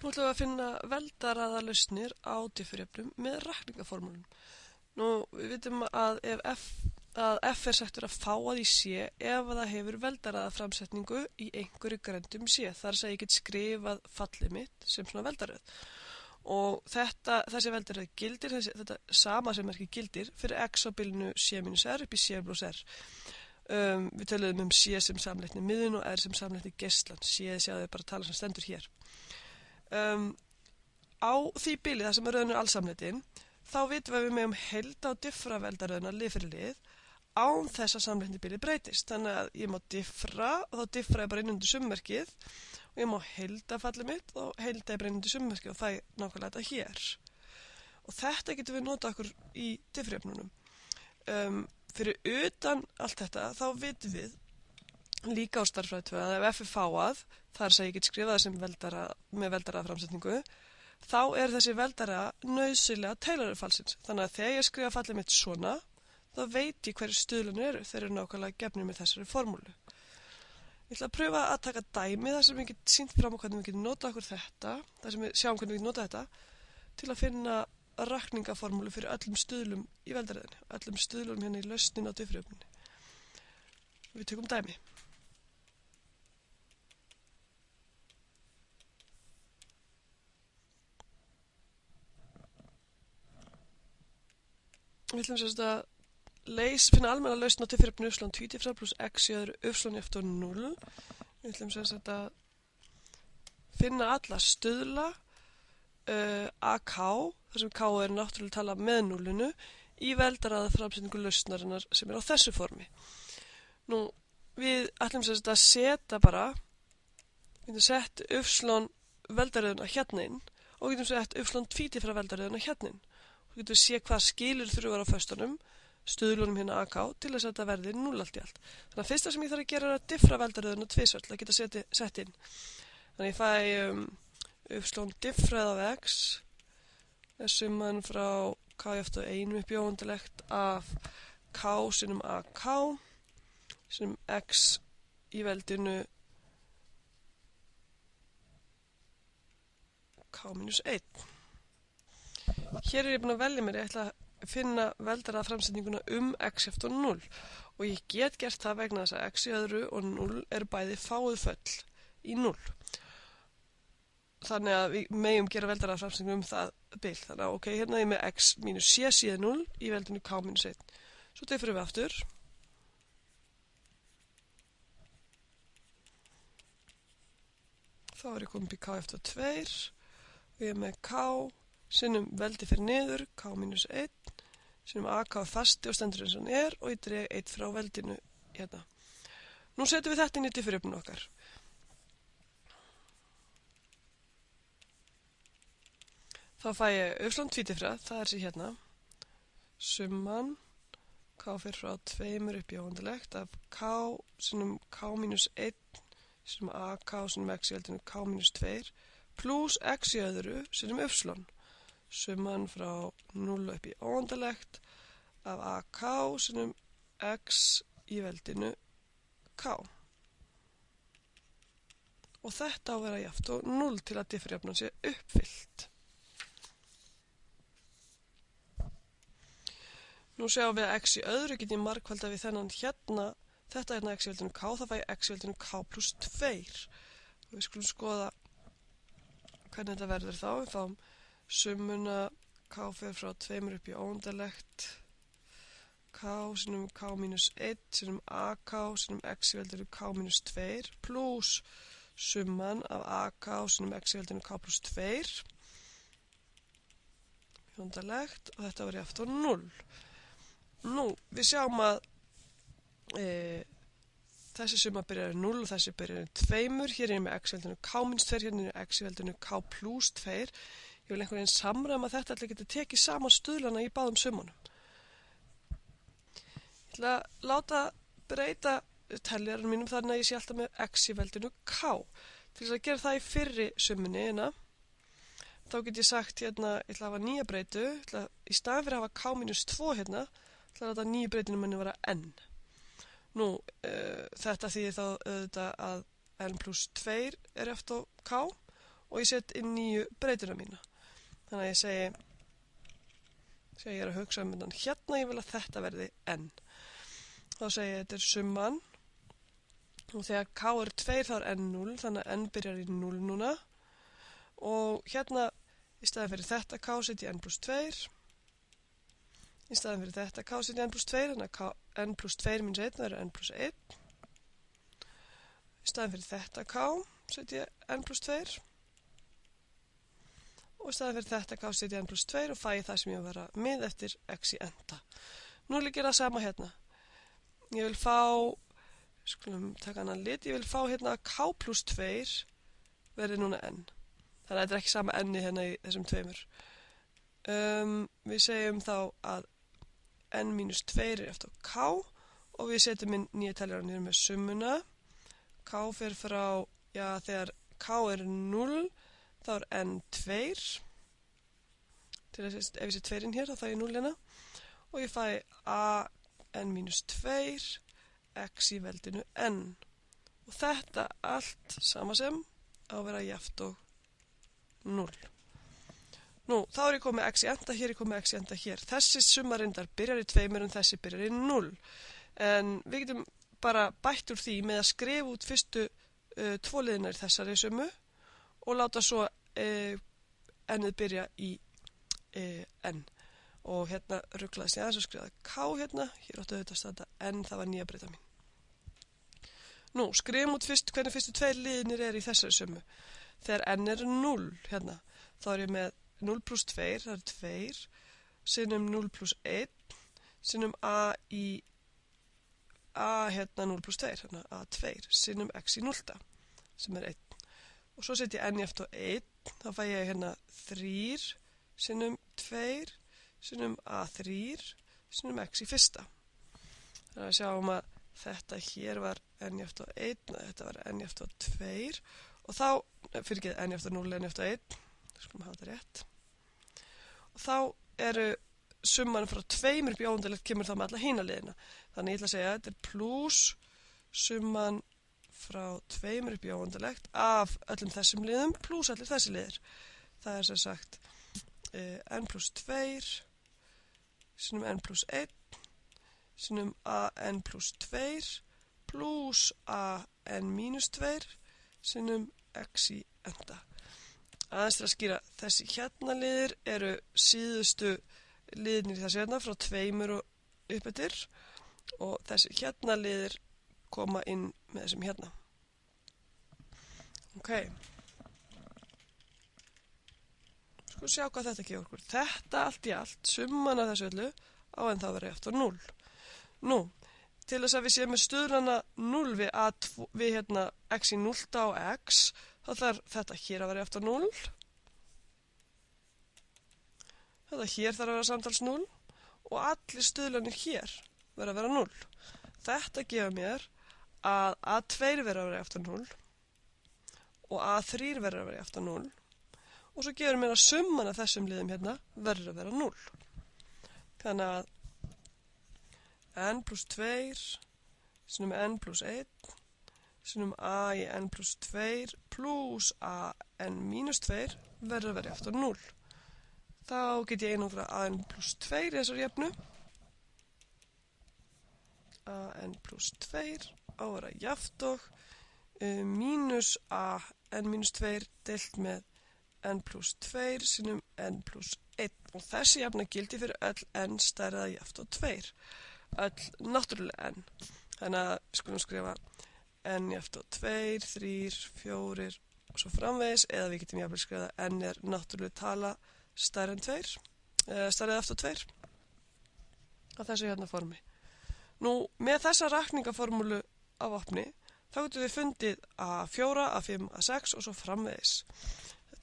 Nú ætlum við að finna veldaraða lausnir á diffurjöfnum með rakningaformúlum. Nú, við vitum að f er sagt að fá að í C ef það hefur veldaraða framsetningu í einhverju grendum C. Þar að ég get skrifað fallið mitt sem svona veldaröð. Og þessi veldaröð gildir, þetta sama sem merkir gildir, fyrir x á bilinu C-r upp í C plus r. Við töluðum C sem samleitni miðun og R sem samleitni geislan. C sjáðu bara tala sem stendur hér. Á því bili þar sem röðin allsamleitin, þá vitum við megum heilda og diffra veldaröðina lið fyrir lið án þess að samleitni bili breytist. Þannig að ég má diffra og þá diffra ég bara inn undir summerkið og ég má heilda fallið mitt og heilda ég bara inn undir summerkið og það er nákvæmlega þetta hér. Og þetta getum við notað okkur í diffurjöfnunum. Fyrir utan allt þetta þá vitum við líka á stærðfræði 2 að ef f er fáað, þar sem ég get skrifað sem með veldaraða framsetningu, þá er þessi veldara nauðsynlega Taylor-falsins. Þannig að þegar ég skrifa fallið mitt svona, þá veit ég hverju stuðlunir eru. Þeir eru nákvæmlega gefnir með þessari formúlu. Ég ætla að pröfa að taka dæmi þar sem ég get sýnt fram á hvernig við getum notað okkur þetta, þar sem við sjáum hvernig við getum notað þetta, til að finna rakningaformúlu fyrir öllum stuðlum í veldaröðinni, öllum stuðlum hérna í lausnin á diffurjöfnunni. Við tökum dæmi. Við ætlum sérst að finna almenna lausn á diffurjöfnu y tvítifra plus x í öðru y eftir 0. Við ætlum sérst að finna alla stuðla AK, þar sem K er náttúrulega tala með 0, í veldaraða framsetningu lausnarinnar sem er á þessu formi. Nú, við ætlum sérst að setja bara, við getum sett y veldaröðuna hérna inn og við getum sett y tvítifra veldaröðuna hérna inn. Þú getur sé hvað skilur þurfa að vera á föstunum, stuðlunum hérna AK, til þess að þetta verði 0 allt í allt. Þannig að fyrsta sem ég þarf að gera er að diffra veldaröðuna tvisvar til að geta sett inn. Þannig ég fæ y diffrað af x, er summan frá k eftir 1 upp í óendilegt af k sinnum AK, sinnum x í veldinu k minus 1. Hér er ég búin að velja mér, ég ætla að finna veldaraða framsetninguna x eftir 0 og ég get gert það vegna þess að x í öðru og 0 eru bæði fáuð föll í 0. Þannig að við megum gera veldaraða framsetningu það bil. Þannig að ok, hérna er ég með x minus c síða 0 í veldinu k minus 1. Svo diffurum við aftur. Þá er ég komið upp í k eftir 2 og ég er með k sinnum veldi fyrir niður, k minus 1, sinnum AK fasti og stendur eins og hann er og ég dreg 1 frá veldinu hérna. Nú setjum við þetta inn í diffurjöfnun okkar. Þá fæ ég y tvítifra, það er sér hérna, summan, k fyrir frá 2 upp í óendilegt af k sinnum k minus 1, sinnum AK sinnum x í veldinu k minus 2, plus x í öðru sinnum y. Summan frá 0 upp í óendilegt af AK sinnum x í veldinu k. Og þetta á að vera jafnt og 0 til að diffurjöfnan sé uppfyllt. Nú sjáum við að x í öðru get ég margfalda við þennan hérna, þetta hérna x í veldinu k, það fæ ég x í veldinu k plus 2. Og við skulum skoða hvernig þetta verður þá. Við fáum summuna k fyrir frá 2 upp í óendilegt k sinnum k minus 1 sinnum AK sinnum x í veldinu k minus 2 plus summan af AK sinnum x í veldinu k plus 2 óendilegt og þetta var jafnt á 0. Nú, við sjáum að þessi summa byrjar 0 og þessi byrjar 2. Hér er ég með x í veldinu k minus 2, hérna er x í veldinu k plus 2. Ég vil einhvern veginn samræma þetta allir geta tekið saman stuðlana í báðum summunum. Ég ætla að láta breyta teljaranum mínum þannig að ég sé alltaf með x í veldinu k. Til þess að gera það í fyrri summunni hérna, þá get ég sagt hérna, ég ætla að hafa nýja breytu, í staðinn fyrir að hafa k minus 2 hérna, ætla að láta nýja breytinu minni vera n. Nú, þetta þýðir þá auðvitað að n plus 2 er eftir k og ég set inn nýju breytuna mína. Þannig að ég segi ég er að hugsa þennan hérna, ég vil að þetta verði n. Þá segi ég þetta summan og þegar k er 2 þá er n 0, þannig að n byrjar í 0 núna og hérna í staðin fyrir þetta k set ég n plus 2, í staðin fyrir þetta k set ég n plus 2, þannig að n plus 2 minus 1 það er n plus 1, í staðin fyrir þetta k set ég n plus 2 og í staðin fyrir þetta k set ég n plus 2 og fæ það sem ég var að mið eftir x í enda. Nú vil ég gera það sama hérna. Ég vil fá, skulum taka annan lit, ég vil fá hérna að k plus 2 verði núna n. Þannig að þetta er ekki sama n hérna í þessum tveimur. Við segjum þá að n minus 2 er eftir k og við setjum inn nýja teljaran hér með summuna. K fer frá, þegar k er 0 þá er n 2, ef ég set 2 inn hér þá fæ ég 0 hérna og ég fæ a n minus 2 x í veldinu n og þetta allt sama sem á að vera jafnt og 0. Nú, þá er ég komið x í enda hér, ég komið x í enda hér. Þessi summarindar byrjar í 2 en þessi byrjar í 0. En við getum bara bætt úr því með að skrifa út fyrstu 2 liðina í þessari summu og láta svo n-ið byrja í n. Og hérna rugglaðist ég aðeins og skrifaði k hérna, hér áttu auðvitað að standa n, það var nýja breyta mín. Nú, skrifum út hvernig fyrstu 2 liðinir er í þessari summu. Þegar n er 0 hérna, þá er ég með 0 plus 2, það er 2, sinnum 0 plus 1, sinnum a hérna 0 plus 2, hérna a2, sinnum x í 0, sem er 1. Og svo set ég n í eftir 1, þá fæ ég hérna 3, sinnum 2, sinnum a3, sinnum x í fyrsta. Þannig að sjáum að þetta hér var n í eftir 1, þetta var n í eftir 2, og þá, fyrir ekki n í eftir 0, n í eftir 1, skulum hafa þetta rétt. Og þá eru summan frá 2 upp í óendilegt kemur þá með alla hina liðina. Þannig ég ætla að segja að þetta er plus summan frá 2 upp í óendilegt af öllum þessum liðum plus allir þessi liðir. Það er sem sagt n plus 2 sinnum n plus 1 sinnum a n plus 2 plus a n minus 2 sinnum x í enda. Aðeins til að skýra, þessi hérna liðir eru síðustu liðnir í þessu hérna frá 2 og upp eftir og þessi hérna liðir koma inn með þessum hérna. Ok. Sko sjá hvað þetta gefur okkur. Þetta allt í allt, summan af þessu öllu, á en það verið eftir 0. Nú, til þess að við séum með stuðlana 0 við hérna x í 0 á x, þá þarf þetta hér að vera eftir 0. Þetta hér þarf að vera samtals 0 og allir stuðlanir hér verða að vera 0. Þetta gefur mér að a2 verður að vera eftir 0 og a3 verður að vera eftir 0 og svo gefur mér að summan af þessum liðum hérna verður að vera 0. Þannig að n plus 2 sinnum n plus 1 sinnum a í n plus 2 plus a n minus 2 verður að vera eftir 0. Þá get ég einangra a n plus 2 í þessar jöfnu. A n plus 2 á að vera jafnt og mínus a n minus 2 deilt með n plus 2 sinnum n plus 1 og þessi jafna gildi fyrir öll n stærra jafnt og 2. Öll náttúrulega n. Þannig að við skulum skrifa n jafnt og 2, 3, 4 og svo framvegis eða við getum jafnvel skrifa n er náttúrulega tala stærra en 2, stærra jafnt og 2 á þessu hérna formi. Nú, með þessa rakningaformúlu á vopni, þá getum við fundið A4, A5, A6 og svo framvegis.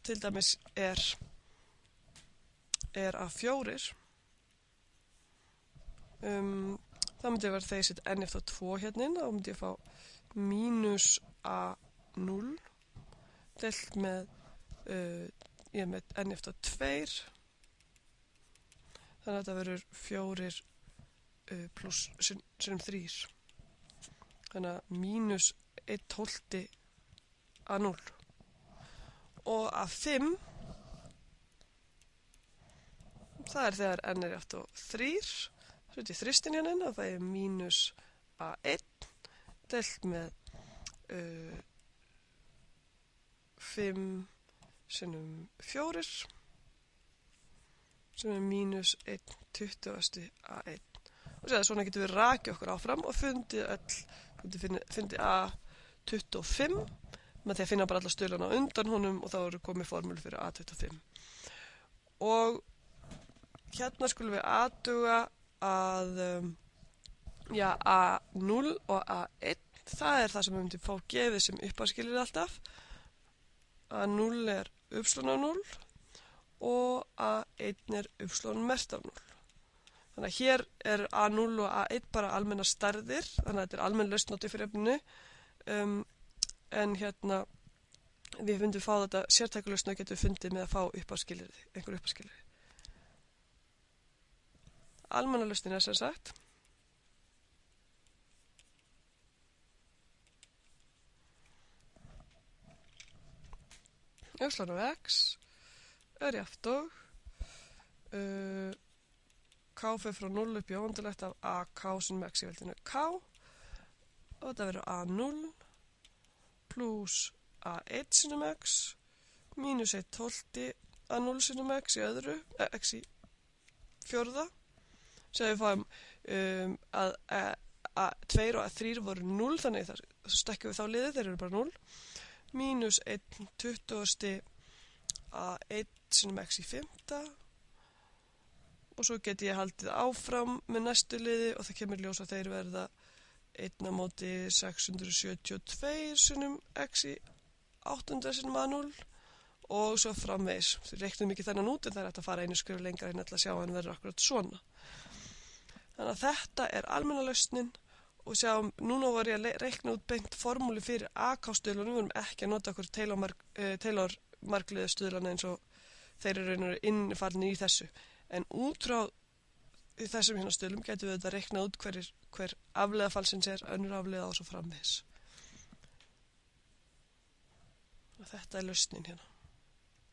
Til dæmis er A4, þá myndi ég vera þegar ég set n eftir 2 hérna inn, þá myndi ég fá mínus A0 deilt með, ég er með n eftir 2, þannig að þetta verður 4 plus sinnum 3. Þannig að mínus 1/12 A0. og A5 það er þegar n er jafnt og 3, svo þetta ég þristin hérna inn og það er mínus A1 deilt með 5 sinnum 4 sem er mínus 1/20 A1 og svona getum við rakið okkur áfram og fundið A25 með því að finna bara alla stöðlana undan honum og þá eru komið formúlu fyrir A25 og hérna skulum við athuga að A0 og A1 það er það sem við myndum fá gefið sem upphafsskilyrði alltaf. A0 er upslón af 0 og A1 er upslón merkt af 0. Þannig að hér er A0 og A1 bara almennar stærðir, þannig að þetta er almenn lausn á diffurefninu. En hérna við myndum fá þetta sértækulausn og getum við fundið með að fá upphafsskilyrði, einhver upphafsskilyrði. Almenna lausnin er sem sagt upslón af x er jafnt og k fer frá 0 upp í óendilegt af AK sem x í veldinu k og þetta verður A0 pluss A1 sinnum x mínus 1/12 A0 sinnum x í öðru, x í fjórða sem við fáum að A2 og A3 voru 0 þannig það stekkjum við þá liðið, þeir eru bara 0 mínus 1/20 A1 sinnum x í fymta og svo geti ég haldið áfram með næstu liði og það kemur ljós að þeir verða 1/672 sinnum x í 800 sinnum A0 og svo framvegis. Þau reiknum ekki þennan út en það er hægt að fara einu skrif lengra en að sjá að hann verður akkurat svona. Þannig að þetta er almenna lausnin og sjáum, núna var ég að reikna út beint formúli fyrir AK-stuðlunum, við vorum ekki að nota okkur Taylor margliðu stuðlana eins og þeir eru innfallinni í þessu. En út frá þessum hérna stuðlum getum við þetta reiknað út hver afleiða falsins er, önnur afleiða og svo framvegis. Og þetta er lausnin hérna.